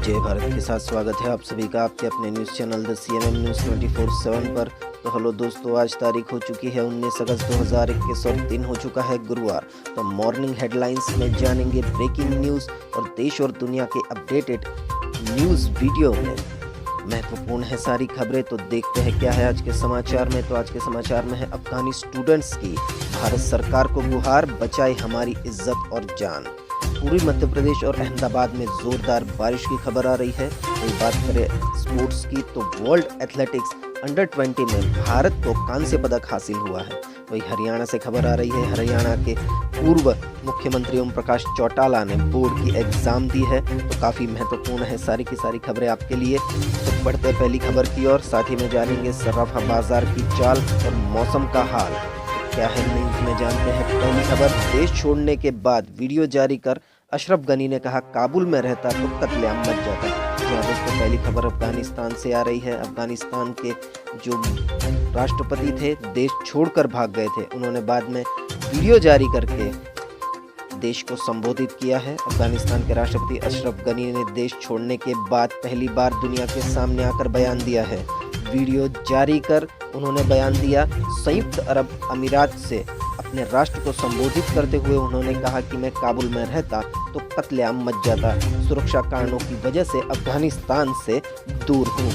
जय भारत के साथ स्वागत है आप सभी का आपके अपने news channel the CNN news 24/7 पर। तो हेलो दोस्तों, आज तारीख हो चुकी है 19 अगस्त 2021 और दिन हो चुका है गुरुवार। तो मॉर्निंग हेडलाइंस में जानेंगे ब्रेकिंग न्यूज़ और देश और दुनिया के अपडेटेड न्यूज़ वीडियो में महत्वपूर्ण है सारी खबरें। तो देखते हैं क्या है आज के समाचार में। तो आज के समाचार में है अफगानी स्टूडेंट्स की भारत सरकार को गुहार, बचाए हमारी इज्जत और जान। पूर्वी मध्य प्रदेश और अहमदाबाद में जोरदार बारिश की खबर आ रही है। वही बात करें स्पोर्ट्स की तो वर्ल्ड एथलेटिक्स अंडर 20 में भारत को कांस्य पदक हासिल हुआ है। वही हरियाणा से खबर आ रही है, हरियाणा के पूर्व मुख्यमंत्री ओम प्रकाश चौटाला ने बोर्ड की एग्जाम दी है। तो काफ़ी महत्वपूर्ण है सारी की सारी खबरें आपके लिए। तो बढ़ते हैं पहली खबर की ओर, साथ ही में जानेंगे सर्राफा बाजार की चाल और मौसम का हाल क्या है न्यूज़ में जानते हैं। पहली खबर, देश छोड़ने के बाद वीडियो जारी कर अशरफ गनी ने कहा काबुल में रहता तो कत्लेआम मच जाता। जहाँ दोस्तों पहली खबर अफगानिस्तान से आ रही है। अफगानिस्तान के जो राष्ट्रपति थे देश छोड़कर भाग गए थे, उन्होंने बाद में वीडियो जारी करके देश को संबोधित किया है। अफगानिस्तान के राष्ट्रपति अशरफ गनी ने देश छोड़ने के बाद पहली बार दुनिया के सामने आकर बयान दिया है। वीडियो जारी कर उन्होंने बयान दिया। संयुक्त अरब अमीरात से अपने राष्ट्र को संबोधित करते हुए उन्होंने कहा कि मैं काबुल में रहता तो कत्लेआम मच जाता। सुरक्षा कारणों की वजह से अफगानिस्तान से दूर हूँ।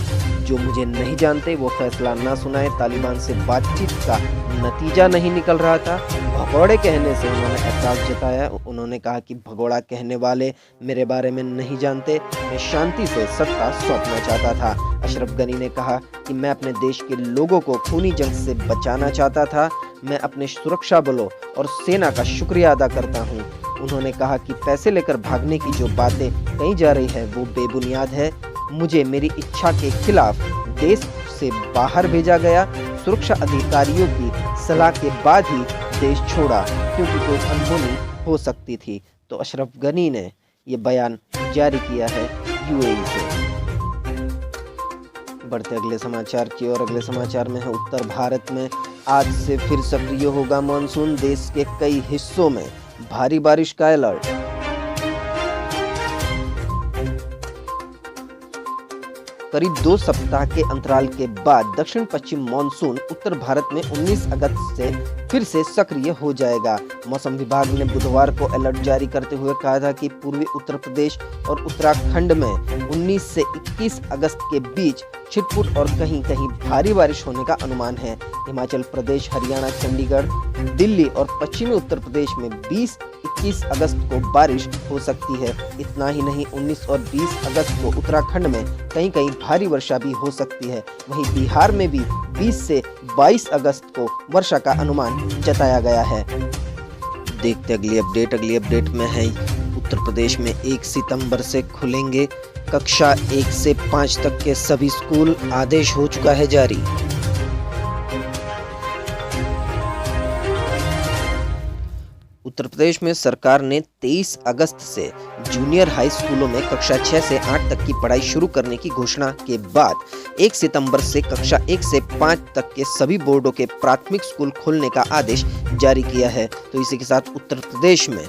जो मुझे नहीं जानते वो फैसला ना सुनाए। तालिबान से बातचीत का नतीजा नहीं निकल रहा था। भगोड़े कहने से उन्होंने एतराज जताया। उन्होंने कहा कि भगोड़ा कहने वाले मेरे बारे में नहीं जानते, मैं शांति से सत्ता सौंपना चाहता था। अशरफ गनी ने कहा कि मैं अपने देश के लोगों को खूनी जंग से बचाना चाहता था। मैं अपने सुरक्षा बलों और सेना का शुक्रिया अदा करता हूं। उन्होंने कहा कि पैसे लेकर भागने की जो बातें कही जा रही है वो बेबुनियाद है। मुझे मेरी इच्छा के खिलाफ देश से बाहर भेजा गया। सुरक्षा अधिकारियों की सलाह के बाद ही देश छोड़ा क्योंकि कोई अनहोनी हो सकती थी। तो अशरफ गनी ने ये बयान जारी किया है UAE से। बढ़ते अगले समाचार की ओर। अगले समाचार में है उत्तर भारत में आज से फिर सक्रिय होगा मानसून। देश के कई हिस्सों में भारी बारिश का अलर्ट। करीब 2 सप्ताह के अंतराल के बाद दक्षिण पश्चिम मानसून उत्तर भारत में 19 अगस्त से फिर से सक्रिय हो जाएगा। मौसम विभाग ने बुधवार को अलर्ट जारी करते हुए कहा था कि पूर्वी उत्तर प्रदेश और उत्तराखंड में 19 से 21 अगस्त के बीच छिटपुट और कहीं कहीं भारी बारिश होने का अनुमान है। हिमाचल प्रदेश, हरियाणा, चंडीगढ़, दिल्ली और पश्चिमी उत्तर प्रदेश में 20-21 अगस्त को बारिश हो सकती है। इतना ही नहीं, 19 और 20 अगस्त को उत्तराखंड में कहीं कहीं भारी वर्षा भी हो सकती है। वहीं बिहार में भी 20 से 22 अगस्त को वर्षा का अनुमान जताया गया है। देखते अगली अपडेट में है उत्तर प्रदेश में 1 सितंबर से खुलेंगे कक्षा 1 से 5 तक के सभी स्कूल। आदेश हो चुका है जारी। उत्तर प्रदेश में सरकार ने 23 अगस्त से जूनियर हाई स्कूलों में कक्षा 6 से 8 तक की पढ़ाई शुरू करने की घोषणा के बाद 1 सितंबर से कक्षा 1 से 5 तक के सभी बोर्डों के प्राथमिक स्कूल खोलने का आदेश जारी किया है। तो इसी के साथ उत्तर प्रदेश में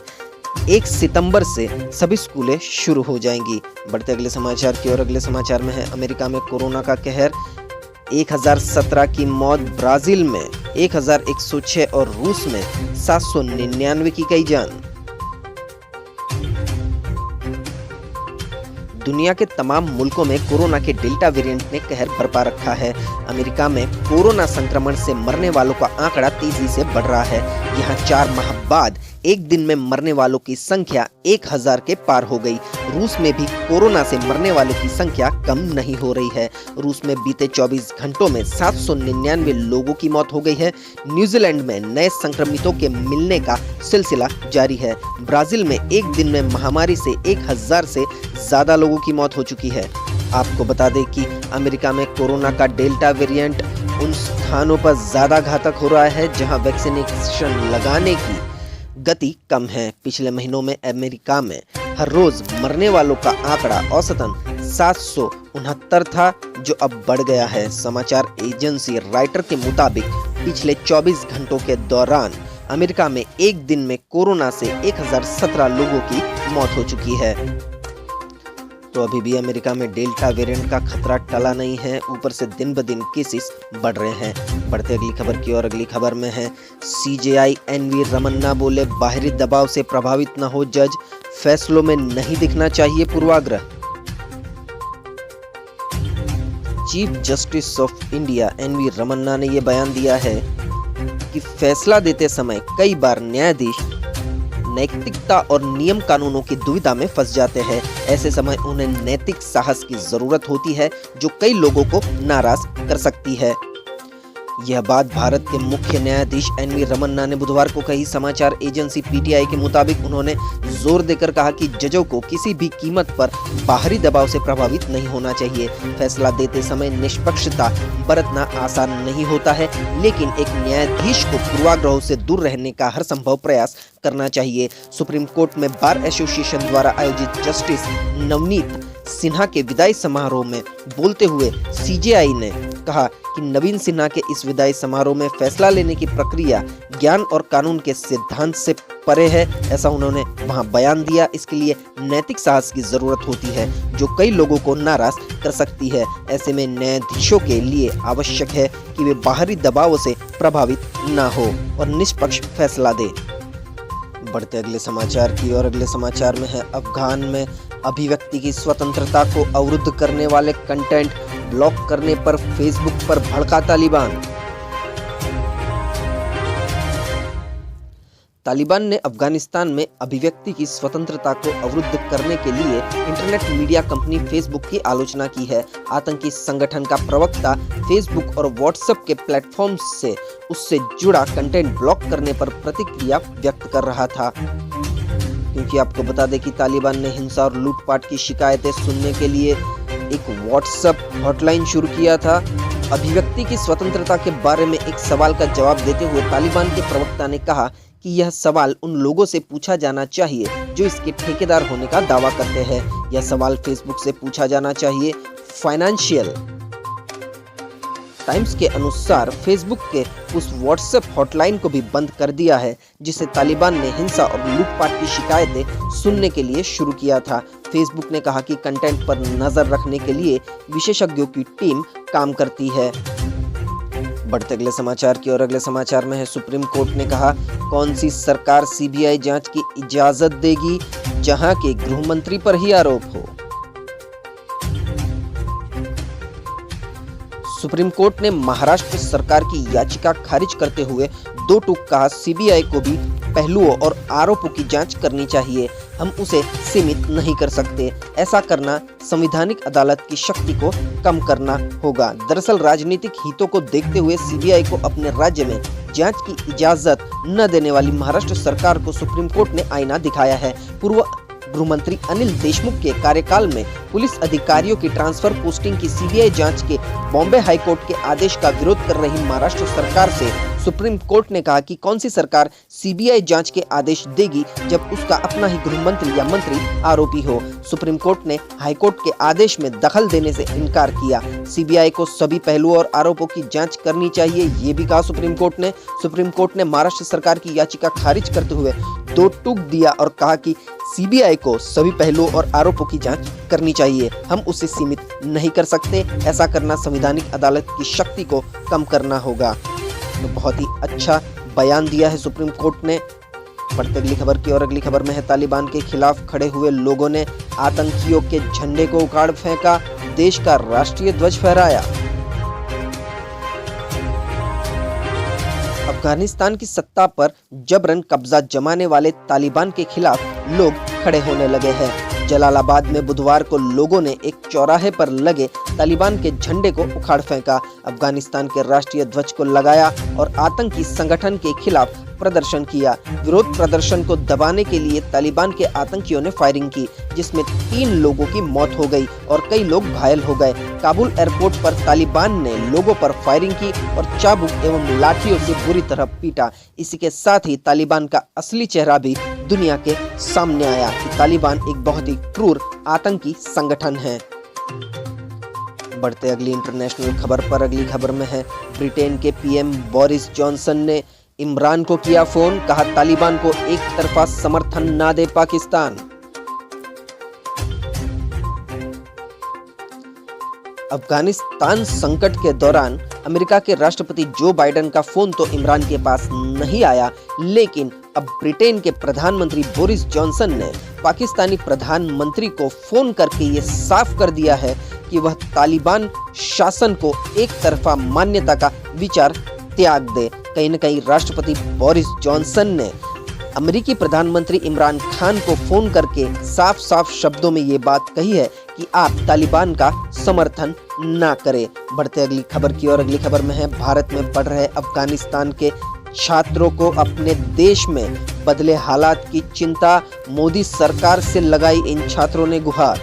1 सितंबर से सभी स्कूलें शुरू हो जाएंगी। बढ़ते अगले समाचार की ओर। अगले समाचार में है अमेरिका में कोरोना का कहर। 1017 की मौत, ब्राजील में 1106 और रूस में 799 की गई जान। दुनिया के तमाम मुल्कों में कोरोना के डेल्टा वेरिएंट ने कहर बरपा रखा है। अमेरिका में कोरोना संक्रमण से मरने वालों का आंकड़ा तेजी से बढ़ रहा है। यहाँ 4 माह बाद एक दिन में मरने वालों की संख्या 1000 के पार हो गई। रूस में भी कोरोना से मरने वालों की संख्या कम नहीं हो रही है। रूस में बीते 24 घंटों में 799 लोगों की मौत हो गई है। न्यूजीलैंड में नए संक्रमितों के मिलने का सिलसिला जारी है। ब्राजील में एक दिन में महामारी से 1000 से ज्यादा लोगों की मौत हो चुकी है। आपको बता दें कि अमेरिका में कोरोना का डेल्टा वेरिएंट उन स्थानों पर ज्यादा घातक हो रहा है जहां वैक्सीनेशन लगाने की गति कम है। पिछले महीनों में अमेरिका में हर रोज मरने वालों का आंकड़ा औसतन 769 था, जो अब बढ़ गया है। समाचार एजेंसी राइटर के मुताबिक पिछले 24 घंटों के दौरान अमेरिका में एक दिन में कोरोना से 1017 लोगों की मौत हो चुकी है। तो अभी भी अमेरिका में डेल्टा वेरिएंट का खतरा टला नहीं है, ऊपर से दिन ब दिन केसेस बढ़ रहे हैं। बढ़ते अगली खबर की और अगली खबर में है सीजेआई एनवी रमन्ना बोले बाहरी दबाव से प्रभावित न हो जज, फैसलों में नहीं दिखना चाहिए पूर्वाग्रह। Chief justice of India N V Ramana ने यह बयान दिया है कि फैसला देते समय कई बार न्यायाधीश नैतिकता और नियम कानूनों की दुविधा में फंस जाते हैं। ऐसे समय उन्हें नैतिक साहस की जरूरत होती है जो कई लोगों को नाराज कर सकती है। यह बात भारत के मुख्य न्यायाधीश एनवी रमन्ना ने बुधवार को कही। समाचार एजेंसी पीटीआई के मुताबिक उन्होंने जोर देकर कहा कि जजों को किसी भी कीमत पर बाहरी दबाव से प्रभावित नहीं होना चाहिए। फैसला देते समय निष्पक्षता बरतना आसान नहीं होता है, लेकिन एक न्यायाधीश को पूर्वाग्रहों से दूर रहने का हर संभव प्रयास करना चाहिए। सुप्रीम कोर्ट में बार एसोसिएशन द्वारा आयोजित जस्टिस नवनीत सिन्हा के विदाई समारोह में बोलते हुए सीजेआई ने कहा कि नवीन सिन्हा के इस विदाई समारोह में फैसला लेने की प्रक्रिया ज्ञान और कानून के सिद्धांत से परे है, ऐसा उन्होंने वहां बयान दिया। इसके लिए नैतिक साहस की जरूरत होती है जो कई लोगों को नाराज कर सकती है। ऐसे में न्यायाधीशों के लिए आवश्यक है कि वे बाहरी दबावों से प्रभावित न हो और निष्पक्ष फैसला दे। बढ़ते अगले समाचार की और अगले समाचार में है अफगान में अभिव्यक्ति की स्वतंत्रता को अवरुद्ध करने वाले कंटेंट ब्लॉक करने पर फेसबुक पर भड़का तालिबान। तालिबान ने अफगानिस्तान में अभिव्यक्ति की स्वतंत्रता को अवरुद्ध करने के लिए इंटरनेट मीडिया कंपनी फेसबुक की आलोचना की है। आतंकी संगठन का प्रवक्ता फेसबुक और व्हाट्सएप के प्लेटफॉर्म से उससे जुड़ा कंटेंट ब्लॉक करने पर प्रतिक्रिया व्यक्त कर रहा था, क्योंकि आपको बता दें कि तालिबान ने हिंसा और लूटपाट की शिकायतें सुनने के लिए एक व्हाट्सएप हॉटलाइन शुरू किया था। अभिव्यक्ति की स्वतंत्रता के बारे में एक सवाल का जवाब देते हुए तालिबान के प्रवक्ता ने कहा कि यह सवाल उन लोगों से पूछा जाना चाहिए जो इसके ठेकेदार होने का दावा करते हैं। यह सवाल फेसबुक से पूछा जाना चाहिए। फाइनेंशियल टाइम्स के अनुसार फेसबुक के उस व्हाट्सएप हॉटलाइन को भी बंद कर दिया है जिसे तालिबान ने हिंसा और लूटपाट की शिकायतें सुनने के लिए शुरू किया था। फेसबुक ने कहा कि कंटेंट पर नजर रखने के लिए विशेषज्ञों की टीम काम करती है। बढ़ते अगले समाचार की और अगले समाचार में है सुप्रीम कोर्ट ने कहा कौन सी सरकार सीबीआई जांच की इजाजत देगी जहां के गृह मंत्री पर ही आरोप हो। सुप्रीम कोर्ट ने महाराष्ट्र सरकार की याचिका खारिज करते हुए दो टूक कहा सीबीआई को भी पहलुओं और आरोपों की जांच करनी चाहिए, हम उसे सीमित नहीं कर सकते। ऐसा करना संवैधानिक अदालत की शक्ति को कम करना होगा। दरअसल राजनीतिक हितों को देखते हुए सीबीआई को अपने राज्य में जांच की इजाजत न देने वाली महाराष्ट्र सरकार को सुप्रीम कोर्ट ने आईना दिखाया है। पूर्व गृह मंत्री अनिल देशमुख के कार्यकाल में पुलिस अधिकारियों की ट्रांसफर पोस्टिंग की सीबीआई जांच के बॉम्बे हाईकोर्ट के आदेश का विरोध कर रही महाराष्ट्र सरकार से सुप्रीम कोर्ट ने कहा कि कौन सी सरकार सीबीआई जांच के आदेश देगी जब उसका अपना ही गृह मंत्री या मंत्री आरोपी हो। सुप्रीम कोर्ट ने हाईकोर्ट के आदेश में दखल देने से इनकार किया। सीबीआई को सभी पहलुओं और आरोपों की जांच करनी चाहिए, ये भी कहा सुप्रीम कोर्ट ने। सुप्रीम कोर्ट ने महाराष्ट्र सरकार की याचिका खारिज करते हुए दो टूक दिया और कहा कि सीबीआई को सभी पहलुओं और आरोपों की जांच करनी चाहिए, हम उसे सीमित नहीं कर सकते। ऐसा करना संवैधानिक अदालत की शक्ति को कम करना होगा। तो बहुत ही अच्छा बयान दिया है सुप्रीम कोर्ट ने। बढ़ते अगली खबर की और अगली खबर में है तालिबान के खिलाफ खड़े हुए लोगों ने आतंकियों के झंडे को उखाड़ फेंका, देश का राष्ट्रीय ध्वज फहराया। अफगानिस्तान की सत्ता पर जबरन कब्जा जमाने वाले तालिबान के खिलाफ लोग खड़े होने लगे हैं। जलालाबाद में बुधवार को लोगों ने एक चौराहे पर लगे तालिबान के झंडे को उखाड़ फेंका, अफगानिस्तान के राष्ट्रीय ध्वज को लगाया और आतंकी संगठन के खिलाफ प्रदर्शन किया। विरोध प्रदर्शन को दबाने के लिए तालिबान के आतंकियों ने फायरिंग की, जिसमें 3 लोगों की मौत हो गई और कई लोग घायल हो गए। काबुल एयरपोर्ट पर तालिबान ने लोगों पर फायरिंग की और चाबुक एवं लाठियों से बुरी तरह पीटा। इसी के साथ ही तालिबान का असली चेहरा भी दुनिया के सामने आया कि तालिबान एक बहुत ही क्रूर आतंकी संगठन है। बढ़ते अगली इंटरनेशनल खबर पर। अगली खबर में है ब्रिटेन के पीएम बोरिस जॉनसन ने इमरान को किया फोन, कहा तालिबान को एक तरफा समर्थन ना दे पाकिस्तान। अफगानिस्तान संकट के दौरान अमेरिका के राष्ट्रपति जो बाइडेन का फोन तो इमरान के पास नहीं आया, लेकिन अब ब्रिटेन के प्रधानमंत्री बोरिस जॉनसन ने पाकिस्तानी प्रधानमंत्री को फोन करके ये साफ कर दिया है कि वह तालिबान शासन को एक तरफा मान्यता का विचार त्याग दे। कहीं न कहीं राष्ट्रपति बोरिस जॉनसन ने अमेरिकी प्रधानमंत्री इमरान खान को फोन करके साफ साफ शब्दों में ये बात कही है कि आप तालिबान का समर्थन ना करें। बढ़ते अगली खबर की ओर। अगली खबर में है, भारत में पढ़ रहे अफगानिस्तान के छात्रों को अपने देश में बदले हालात की चिंता, मोदी सरकार से लगाई इन छात्रों ने गुहार।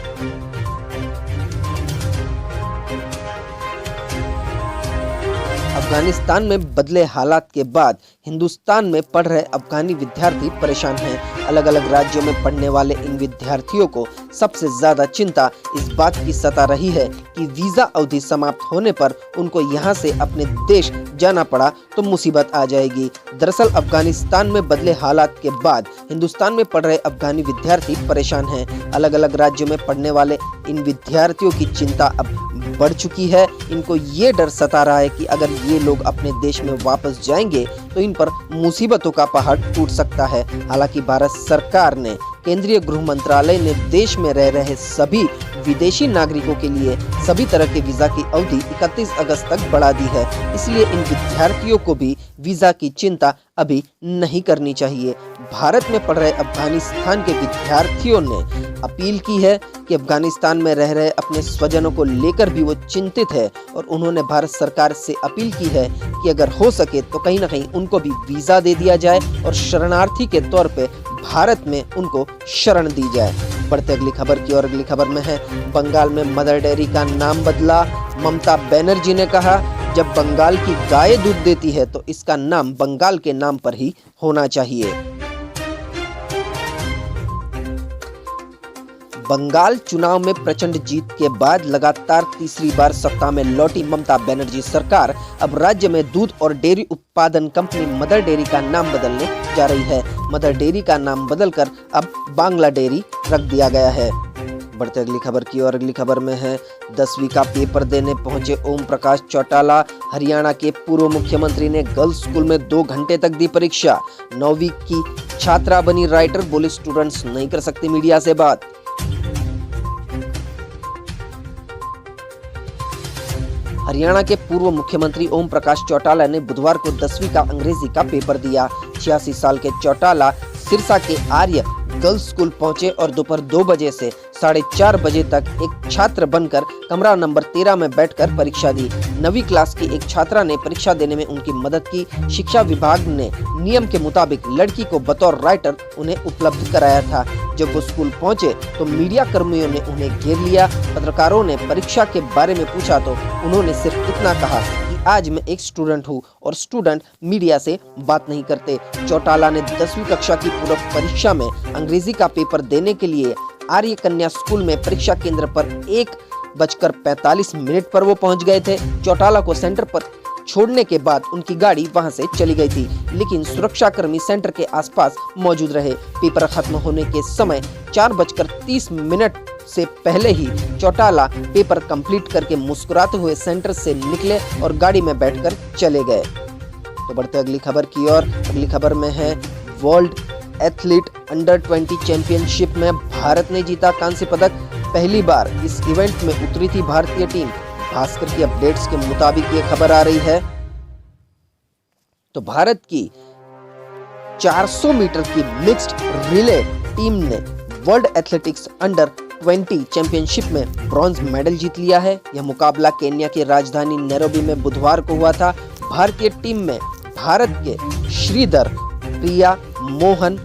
अफगानिस्तान में बदले हालात के बाद हिंदुस्तान में पढ़ रहे अफगानी विद्यार्थी परेशान हैं। अलग अलग राज्यों में पढ़ने वाले इन विद्यार्थियों को सबसे ज्यादा चिंता इस बात की सता रही है कि वीजा अवधि समाप्त होने पर उनको यहाँ से अपने देश जाना पड़ा तो मुसीबत आ जाएगी। दरअसल अफगानिस्तान में बदले हालात के बाद हिंदुस्तान में पढ़ रहे अफगानी विद्यार्थी परेशान हैं। अलग अलग राज्यों में पढ़ने वाले इन विद्यार्थियों की चिंता अब बढ़ चुकी है। इनको ये डर सता रहा है कि अगर ये लोग अपने देश में वापस जाएंगे तो इन पर मुसीबतों का पहाड़ टूट सकता है। हालांकि भारत सरकार ने, केंद्रीय गृह मंत्रालय ने देश में रह रहे सभी विदेशी नागरिकों के लिए सभी तरह के वीजा की अवधि 31 अगस्त तक बढ़ा दी है। इसलिए इन विद्यार्थियों को भी वीजा की चिंता अभी नहीं करनी चाहिए। भारत में पढ़ रहे अफगानिस्तान के विद्यार्थियों ने अपील की है कि अफगानिस्तान में रह रहे अपने स्वजनों को लेकर भी वो चिंतित है और उन्होंने भारत सरकार से अपील की है कि अगर हो सके तो कहीं ना कहीं उनको भी वीजा दे दिया जाए और शरणार्थी के तौर पे भारत में उनको शरण दी जाए। बढ़ते अगली खबर की ओर। अगली खबर में है, बंगाल में मदर डेयरी का नाम बदला। ममता बनर्जी ने कहा, जब बंगाल की गाय दूध देती है तो इसका नाम बंगाल के नाम पर ही होना चाहिए। बंगाल चुनाव में प्रचंड जीत के बाद लगातार तीसरी बार सत्ता में लौटी ममता बनर्जी सरकार अब राज्य में दूध और डेयरी उत्पादन कंपनी मदर डेयरी का नाम बदलने जा रही है। मदर डेयरी का नाम बदलकर अब बांग्ला डेयरी रख दिया गया है। बढ़ते अगली खबर की ओर। अगली खबर में है, 10वीं का पेपर देने पहुंचे ओम प्रकाश चौटाला। हरियाणा के पूर्व मुख्यमंत्री ने गर्ल्स स्कूल में 2 घंटे तक दी परीक्षा। 9वीं की छात्रा बनी राइटर, बोले स्टूडेंट्स नहीं कर सकते मीडिया से बात। हरियाणा के पूर्व मुख्यमंत्री ओम प्रकाश चौटाला ने बुधवार को 10वीं का अंग्रेजी का पेपर दिया। 86 साल के चौटाला सिरसा के आर्य गर्ल्स स्कूल पहुंचे और दोपहर 2 बजे से 4:30 बजे तक एक छात्र बनकर कमरा नंबर 13 में बैठकर परीक्षा दी। 9वीं क्लास की एक छात्रा ने परीक्षा देने में उनकी मदद की। शिक्षा विभाग ने नियम के मुताबिक लड़की को बतौर राइटर उन्हें उपलब्ध कराया था। जब वो स्कूल पहुंचे तो मीडिया कर्मियों ने उन्हें घेर लिया। पत्रकारों ने परीक्षा के बारे में पूछा तो उन्होंने सिर्फ इतना कहा कि आज मैं एक स्टूडेंट हूँ और स्टूडेंट मीडिया से बात नहीं करते। चौटाला ने 10वीं कक्षा की पूरक परीक्षा में अंग्रेजी का पेपर देने के लिए आर्य कन्या स्कूल में परीक्षा केंद्र पर 1:45 पर वो पहुंच गए थे। चौटाला को सेंटर पर छोड़ने के बाद उनकी गाड़ी वहां से चली गई थी, लेकिन सुरक्षाकर्मी सेंटर के आसपास मौजूद रहे। पेपर खत्म होने के समय 4:30 से पहले ही चौटाला पेपर कंप्लीट करके मुस्कुराते हुए सेंटर से निकले और गाड़ी में बैठकर चले गए। तो बढ़ते अगली खबर की ओर। अगली खबर में है, वर्ल्ड एथलीट अंडर 20 चैंपियनशिप में भारत ने जीता कांस्य पदक। पहली बार इस इवेंट में उतरी थी भारतीय टीम। भास्कर की अपडेट्स के मुताबिक ये खबर आ रही है। तो भारत की 400 मीटर की मिक्स्ड रिले टीम ने वर्ल्ड एथलेटिक्स अंडर 20 चैंपियनशिप में ब्रॉन्ज मेडल जीत लिया है। यह मुकाबला केन्या की राजधानी नैरोबी में बुधवार को हुआ था। भारतीय टीम में भारत के श्रीधर, प्रिया, मोहन,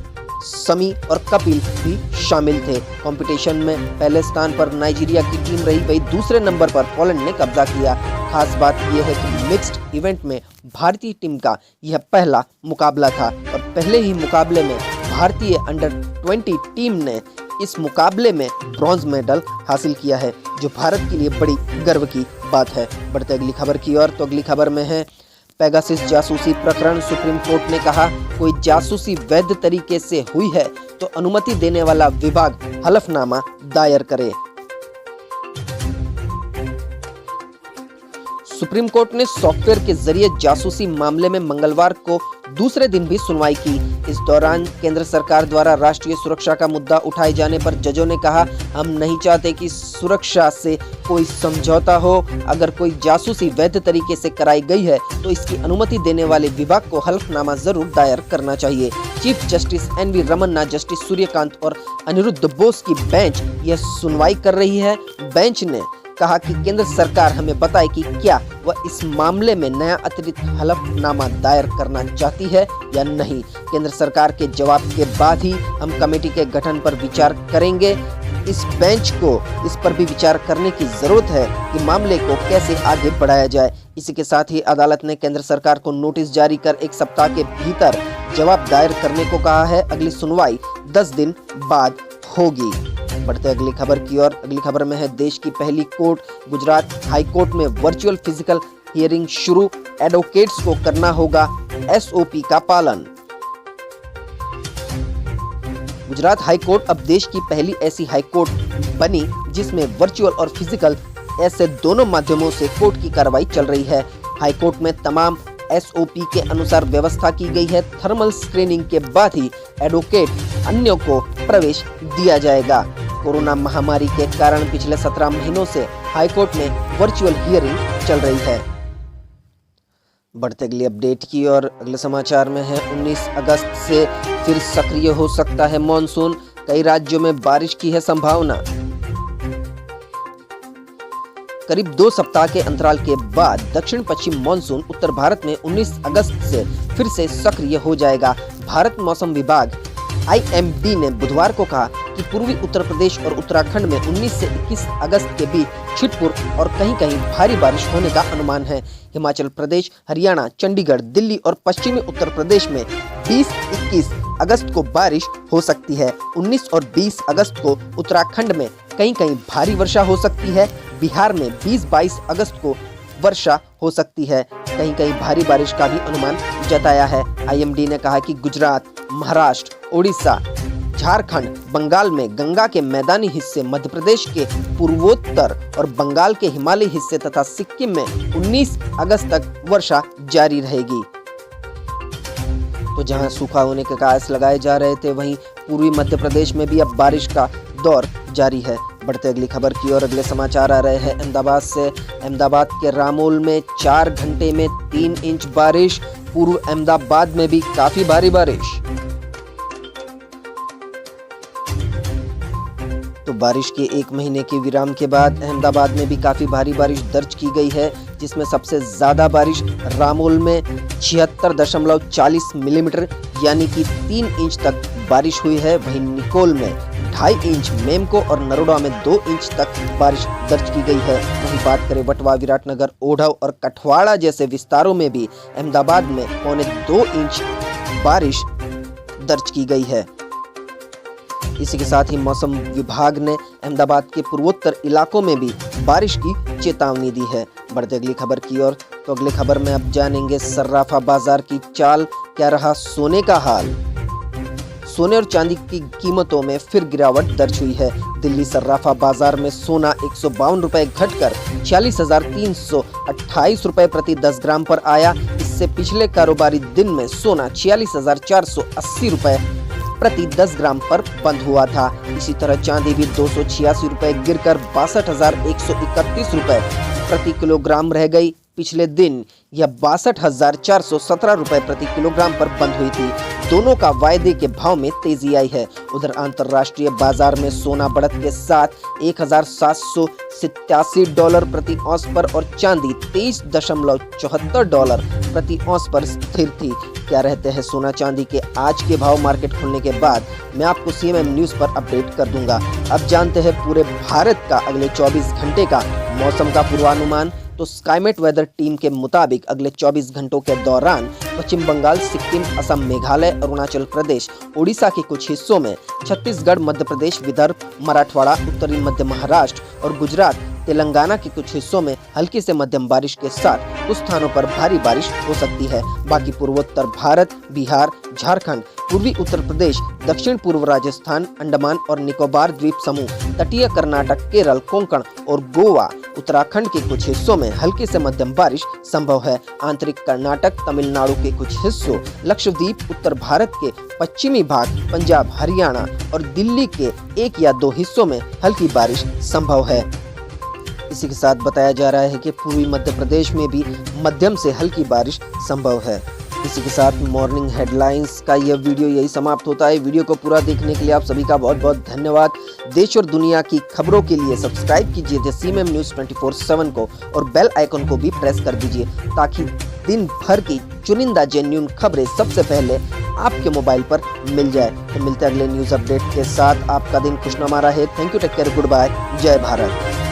समी और कपिल भी शामिल थे। कंपटीशन में पहले स्थान पर नाइजीरिया की टीम रही, वही दूसरे नंबर पर पोलैंड ने कब्जा किया। खास बात यह है कि मिक्स्ड इवेंट में भारतीय टीम का यह पहला मुकाबला था और पहले ही मुकाबले में भारतीय अंडर 20 टीम ने इस मुकाबले में ब्रॉन्ज मेडल हासिल किया है, जो भारत के लिए बड़ी गर्व की बात है। बढ़ते अगली खबर की ओर। तो अगली खबर में है, पेगासस जासूसी प्रकरण। सुप्रीम कोर्ट ने कहा, कोई जासूसी वैध तरीके से हुई है तो अनुमति देने वाला विभाग हलफनामा दायर करे। सुप्रीम कोर्ट ने सॉफ्टवेयर के जरिए जासूसी मामले में मंगलवार को दूसरे दिन भी सुनवाई की। इस दौरान केंद्र सरकार द्वारा राष्ट्रीय सुरक्षा का मुद्दा उठाए जाने पर जजों ने कहा, हम नहीं चाहते कि सुरक्षा से कोई समझौता हो। अगर कोई जासूसी वैध तरीके से कराई गई है तो इसकी अनुमति देने वाले विभाग को हलफनामा जरूर दायर करना चाहिए। Chief justice N V. Ramana, justice Suryakant और अनिरुद्ध बोस की बेंच यह सुनवाई कर रही है। बेंच ने कहा कि केंद्र सरकार हमें बताए कि क्या वह इस मामले में नया अतिरिक्त हलफनामा दायर करना चाहती है या नहीं। केंद्र सरकार के जवाब के बाद ही हम कमेटी के गठन पर विचार करेंगे। इस बेंच को इस पर भी विचार करने की जरूरत है कि मामले को कैसे आगे बढ़ाया जाए। इसी के साथ ही अदालत ने केंद्र सरकार को नोटिस जारी कर 1 सप्ताह के भीतर जवाब दायर करने को कहा है। अगली सुनवाई 10 दिन बाद होगी। बढ़ते अगली खबर की ओर। अगली खबर में है देश की पहली कोर्ट गुजरात हाई कोर्ट में वर्चुअल फिजिकल हियरिंग शुरू। एडवोकेट्स को करना होगा एसओपी का पालन। गुजरात हाई कोर्ट अब देश की पहली ऐसी हाई कोर्ट बनी जिसमें वर्चुअल और फिजिकल ऐसे दोनों माध्यमों से कोर्ट की कार्रवाई चल रही है। हाई कोर्ट में तमाम एसओपी के अनुसार व्यवस्था की गई है। थर्मल स्क्रीनिंग के बाद ही एडवोकेट अन्यों को प्रवेश दिया जाएगा। कोरोना महामारी के कारण पिछले 17 महीनों से हाईकोर्ट में वर्चुअल हियरिंग चल रही है। बढ़ते अगली अपडेट की और अगले समाचार में है 19 अगस्त से फिर सक्रिय हो सकता है मॉनसून। कई राज्यों में बारिश की है संभावना। करीब 2 सप्ताह के अंतराल के बाद दक्षिण पश्चिम मॉनसून उत्तर भारत में 19 अगस्त से फिर से सक्रिय हो जाएगा। भारत मौसम विभाग IMD ने बुधवार को कहा कि पूर्वी उत्तर प्रदेश और उत्तराखंड में 19 से 21 अगस्त के बीच छिटपुर और कहीं-कहीं भारी बारिश होने का अनुमान है। हिमाचल प्रदेश, हरियाणा, चंडीगढ़, दिल्ली और पश्चिमी उत्तर प्रदेश में 20-21 अगस्त को बारिश हो सकती है। 19 और 20 अगस्त को उत्तराखंड में कहीं-कहीं भारी वर्षा हो सकती है। बिहार में 20-22 अगस्त को वर्षा हो सकती है। कहीं-कहीं भारी बारिश का भी अनुमान जताया है। IMD ने कहा कि गुजरात, महाराष्ट्र, ओडिशा, झारखंड, बंगाल में गंगा के मैदानी हिस्से, मध्य प्रदेश के पूर्वोत्तर और बंगाल के हिमालयी हिस्से तथा सिक्किम में 19 अगस्त तक वर्षा जारी रहेगी। तो जहां सूखा होने के कयास लगाए जा रहे थे, वहीं पूर्वी मध्य प्रदेश में भी अब बारिश का दौर जारी है। बढ़ते अगली खबर की ओर। अगले समाचार आ रहे हैं अहमदाबाद से। अहमदाबाद के रामोल में 4 घंटे में 3 इंच बारिश। पूर्व अहमदाबाद में भी काफी भारी बारिश। तो बारिश के 1 महीने के विराम के बाद अहमदाबाद में भी काफी भारी बारिश दर्ज की गई है, जिसमें सबसे ज्यादा बारिश रामोल में 76.40 मिलीमीटर यानी कि 3 इंच तक बारिश हुई है। वहीं निकोल में 2.5 इंच, मेमको और नरोडा में 2 इंच तक बारिश दर्ज की गई है। वहीं बात करें वटवा, विराटनगर, ओढ़व और कठवाड़ा जैसे विस्तारों में भी अहमदाबाद में 1.25 इंच बारिश दर्ज की गई है। इसी के साथ ही मौसम विभाग ने अहमदाबाद के पूर्वोत्तर इलाकों में भी बारिश की चेतावनी दी है। बढ़ते अगली खबर की ओर। तो अगली खबर में अब जानेंगे सर्राफा बाजार की चाल, क्या रहा सोने का हाल। सोने और चांदी की कीमतों में फिर गिरावट दर्ज हुई है। दिल्ली सर्राफा बाजार में सोना 152 रुपए घटकर 46,328 रुपए प्रति 10 ग्राम पर आया। इससे पिछले कारोबारी दिन में सोना 46,480 रुपए प्रति 10 ग्राम पर बंद हुआ था। इसी तरह चांदी भी 286 रुपए गिरकर 62,131 रुपए प्रति किलोग्राम रह गई। पिछले दिन यह 62,417 रुपए प्रति किलोग्राम पर बंद हुई थी। दोनों का वायदे के भाव में तेजी आई है। उधर अंतर्राष्ट्रीय बाजार में सोना बढ़त के साथ $1,787 प्रति औंस पर और चांदी $23.74 प्रति औंस पर स्थिर थी। क्या रहते हैं सोना चांदी के आज के भाव मार्केट खुलने के बाद मैं आपको CMM न्यूज पर अपडेट कर दूंगा। अब जानते हैं पूरे भारत का अगले 24 घंटे का मौसम का पूर्वानुमान। तो स्काईमेट वेदर टीम के मुताबिक अगले 24 घंटों के दौरान पश्चिम बंगाल, सिक्किम, असम, मेघालय, अरुणाचल प्रदेश, ओडिशा के कुछ हिस्सों में, छत्तीसगढ़, मध्य प्रदेश, विदर्भ, मराठवाड़ा, उत्तरी मध्य महाराष्ट्र और गुजरात, तेलंगाना के कुछ हिस्सों में हल्की से मध्यम बारिश के साथ कुछ स्थानों पर भारी बारिश हो सकती है। बाकी पूर्वोत्तर भारत, बिहार, झारखंड, पूर्वी उत्तर प्रदेश, दक्षिण पूर्व राजस्थान, अंडमान और निकोबार द्वीप समूह, तटीय कर्नाटक, केरल, कोंकण और गोवा उत्तराखंड के कुछ हिस्सों में हल्की से मध्यम बारिश संभव है। आंतरिक कर्नाटक, तमिलनाडु के कुछ हिस्सों, लक्षद्वीप, उत्तर भारत के पश्चिमी भाग, पंजाब, हरियाणा और दिल्ली के 1 या 2 हिस्सों में हल्की बारिश संभव है। इसी के साथ बताया जा रहा है कि पूर्वी मध्य प्रदेश में भी मध्यम से हल्की बारिश संभव है। इसी के साथ मॉर्निंग हेडलाइंस का यह वीडियो यही समाप्त होता है। वीडियो को पूरा देखने के लिए आप सभी का बहुत बहुत धन्यवाद। देश और दुनिया की खबरों के लिए सब्सक्राइब कीजिए द सीएमएम न्यूज़ 24/7 को और बेल आइकन को भी प्रेस कर दीजिए ताकि दिन भर की चुनिंदा जेन्युइन खबरें सबसे पहले आपके मोबाइल पर मिल जाए। तो मिलते हैं अगले न्यूज़ अपडेट के साथ। आपका दिन खुशनुमा रहे। Thank you, take care, good bye, Jai Bharat.